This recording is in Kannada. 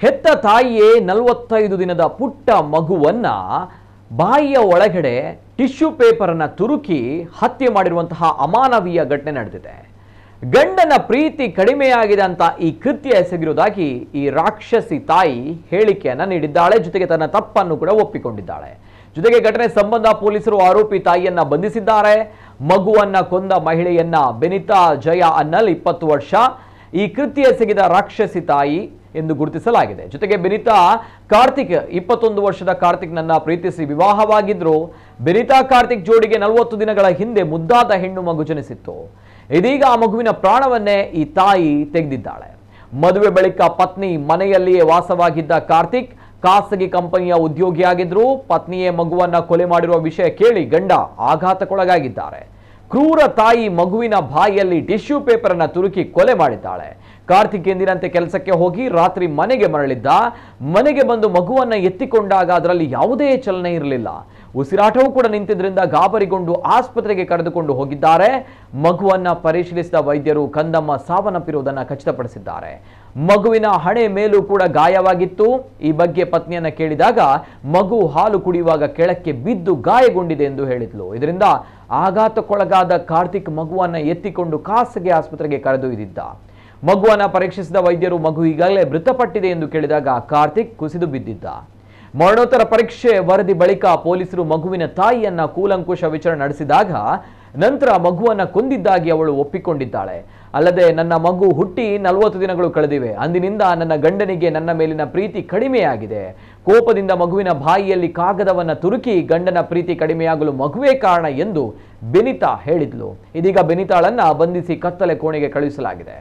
ಹೆತ್ತ ತಾಯಿಯೇ 45 ದಿನದ ಪುಟ್ಟ ಮಗುವನ್ನ ಬಾಯಿಯ ಒಳಗಡೆ ಟಿಶ್ಯೂ ಪೇಪರ್ ಅನ್ನು ತುರುಕಿ ಹತ್ಯೆ ಮಾಡಿರುವಂತಹ ಅಮಾನವೀಯ ಘಟನೆ ನಡೆದಿದೆ. ಗಂಡನ ಪ್ರೀತಿ ಕಡಿಮೆಯಾಗಿದೆ ಅಂತ ಈ ಕೃತ್ಯ ಎಸಗಿರುವುದಾಗಿ ಈ ರಾಕ್ಷಸಿ ತಾಯಿ ಹೇಳಿಕೆಯನ್ನ ನೀಡಿದ್ದಾಳೆ. ಜೊತೆಗೆ ತನ್ನ ತಪ್ಪನ್ನು ಕೂಡ ಒಪ್ಪಿಕೊಂಡಿದ್ದಾಳೆ. ಜೊತೆಗೆ ಘಟನೆ ಸಂಬಂಧ ಪೊಲೀಸರು ಆರೋಪಿ ತಾಯಿಯನ್ನ ಬಂಧಿಸಿದ್ದಾರೆ. ಮಗುವನ್ನ ಕೊಂದ ಮಹಿಳೆಯನ್ನ ಬೆನಿತಾ ಜಯ ಅನ್ನಲ್ 20 ವರ್ಷ ಈ ಕೃತ್ಯ ಎಸಗಿದ ರಾಕ್ಷಸಿ ತಾಯಿ ಎಂದು ಗುರುತಿಸಲಾಗಿದೆ. ಜೊತೆಗೆ ಬೆನಿತಾ ಕಾರ್ತಿಕ್ 21 ವರ್ಷದ ಕಾರ್ತಿಕ್ ನನ್ನ ಪ್ರೀತಿಸಿ ವಿವಾಹವಾಗಿದ್ರು. ಬೆನಿತಾ ಕಾರ್ತಿಕ್ ಜೋಡಿಗೆ 40 ದಿನಗಳ ಹಿಂದೆ ಮುದ್ದಾದ ಹೆಣ್ಣು ಮಗು ಜನಿಸಿತ್ತು. ಇದೀಗ ಆ ಮಗುವಿನ ಪ್ರಾಣವನ್ನೇ ಈ ತಾಯಿ ತೆಗೆದಿದ್ದಾಳೆ. ಮದುವೆ ಬಳಿಕ ಪತ್ನಿ ಮನೆಯಲ್ಲಿಯೇ ವಾಸವಾಗಿದ್ದ ಕಾರ್ತಿಕ್ ಖಾಸಗಿ ಕಂಪನಿಯ ಉದ್ಯೋಗಿಯಾಗಿದ್ರು. ಪತ್ನಿಯೇ ಮಗುವನ್ನ ಕೊಲೆ ಮಾಡಿರುವ ವಿಷಯ ಕೇಳಿ ಗಂಡ ಆಘಾತಕ್ಕೊಳಗಾಗಿದ್ದಾರೆ. ಕ್ರೂರ ತಾಯಿ ಮಗುವಿನ ಬಾಯಿಯಲ್ಲಿ ಟಿಶ್ಯೂ ಪೇಪರ್ ಅನ್ನು ತುರುಕಿ ಕೊಲೆ ಮಾಡಿದ್ದಾಳೆ. ಕಾರ್ತಿಕ್ ಎಂದಿನಂತೆ ಕೆಲಸಕ್ಕೆ ಹೋಗಿ ರಾತ್ರಿ ಮನೆಗೆ ಮರಳಿದ್ದ. ಮನೆಗೆ ಬಂದು ಮಗುವನ್ನ ಎತ್ತಿಕೊಂಡಾಗ ಅದರಲ್ಲಿ ಯಾವುದೇ ಚಲನೆ ಇರಲಿಲ್ಲ. ಉಸಿರಾಟವೂ ಕೂಡ ನಿಂತಿದ್ರಿಂದ ಗಾಬರಿಗೊಂಡು ಆಸ್ಪತ್ರೆಗೆ ಕರೆದುಕೊಂಡು ಹೋಗಿದ್ದಾರೆ. ಮಗುವನ್ನ ಪರಿಶೀಲಿಸಿದ ವೈದ್ಯರು ಕಂದಮ್ಮ ಸಾವನ್ನಪ್ಪಿರುವುದನ್ನು ಖಚಿತಪಡಿಸಿದ್ದಾರೆ. ಮಗುವಿನ ಹಣೆ ಮೇಲೂ ಕೂಡ ಗಾಯವಾಗಿತ್ತು. ಈ ಬಗ್ಗೆ ಪತ್ನಿಯನ್ನ ಕೇಳಿದಾಗ ಮಗು ಹಾಲು ಕುಡಿಯುವಾಗ ಕೆಳಕ್ಕೆ ಬಿದ್ದು ಗಾಯಗೊಂಡಿದೆ ಎಂದು ಹೇಳಿದ್ಲು. ಇದರಿಂದ ಆಘಾತಕ್ಕೊಳಗಾದ ಕಾರ್ತಿಕ್ ಮಗುವನ್ನ ಎತ್ತಿಕೊಂಡು ಖಾಸಗಿ ಆಸ್ಪತ್ರೆಗೆ ಕರೆದೊಯ್ದಿದ್ದ. ಮಗುವನ್ನ ಪರೀಕ್ಷಿಸಿದ ವೈದ್ಯರು ಮಗು ಈಗಾಗಲೇ ಮೃತಪಟ್ಟಿದೆ ಎಂದು ಕೇಳಿದಾಗ ಕಾರ್ತಿಕ್ ಕುಸಿದು ಬಿದ್ದಿದ್ದ. ಮರಣೋತ್ತರ ಪರೀಕ್ಷೆ ವರದಿ ಬಳಿಕ ಪೊಲೀಸರು ಮಗುವಿನ ತಾಯಿಯನ್ನ ಕೂಲಂಕುಷ ವಿಚಾರಣೆ ನಡೆಸಿದಾಗ ನಂತರ ಮಗುವನ್ನ ಕೊಂದಿದ್ದಾಗಿ ಅವಳು ಒಪ್ಪಿಕೊಂಡಿದ್ದಾಳೆ. ಅಲ್ಲದೆ ನನ್ನ ಮಗು ಹುಟ್ಟಿ 40 ದಿನಗಳು ಕಳೆದಿವೆ. ಅಂದಿನಿಂದ ನನ್ನ ಗಂಡನಿಗೆ ನನ್ನ ಮೇಲಿನ ಪ್ರೀತಿ ಕಡಿಮೆಯಾಗಿದೆ. ಕೋಪದಿಂದ ಮಗುವಿನ ಬಾಯಿಯಲ್ಲಿ ಕಾಗದವನ್ನ ತುರುಕಿ ಗಂಡನ ಪ್ರೀತಿ ಕಡಿಮೆಯಾಗಲು ಮಗುವೇ ಕಾರಣ ಎಂದು ಬೆನಿತಾ ಹೇಳಿದ್ಲು. ಇದೀಗ ಬೆನಿತಾಳನ್ನ ಬಂಧಿಸಿ ಕತ್ತಲೆ ಕೋಣೆಗೆ ಕಳುಹಿಸಲಾಗಿದೆ.